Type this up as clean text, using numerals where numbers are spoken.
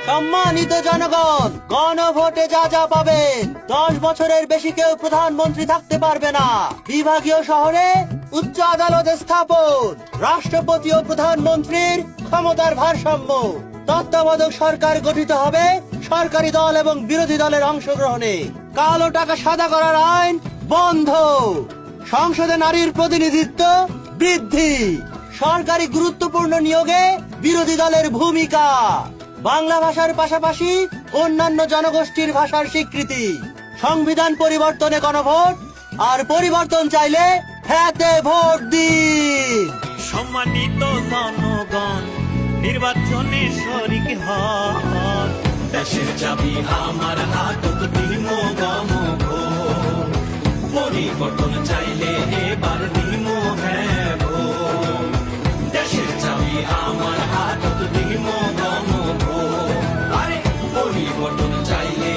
সম্মানিত জনগণ, গণভোটে যা যা পাবেন। 10 বছরের বেশি কেউ প্রধানমন্ত্রী থাকতে পারবে না। বিভাগীয় শহরে উচ্চ আদালত স্থাপন, রাষ্ট্রপতি ও প্রধানমন্ত্রীর ক্ষমতার ভারসাম্য। তত্ত্বাবধায়ক সরকার গঠিত হবে সরকারি দল এবং বিরোধী দলের অংশগ্রহণে। কালো টাকা সাদা করার আইন বন্ধ। সংসদে নারীর প্রতিনিধিত্ব বৃদ্ধি। সরকারি গুরুত্বপূর্ণ নিয়োগে বিরোধী দলের ভূমিকা। বাংলা ভাষার পাশাপাশি অন্যান্য জনগোষ্ঠীর ভাষার স্বীকৃতি। সংবিধান পরিবর্তনে গণভোট, আর পরিবর্তন চাইলে হ্যাঁতে ভোট দিন। সম্মানিত জনগণ, নির্বাচনে শরিক হন। দেশের চাবি আমার হাতত দিম গণভোট। পরিবর্তন চাইলে এবার দিম হ্যাঁ ভোট। দেশের চাবি আমার হাতত দিম গণভোট। আরে পরিবর্তন চাইলে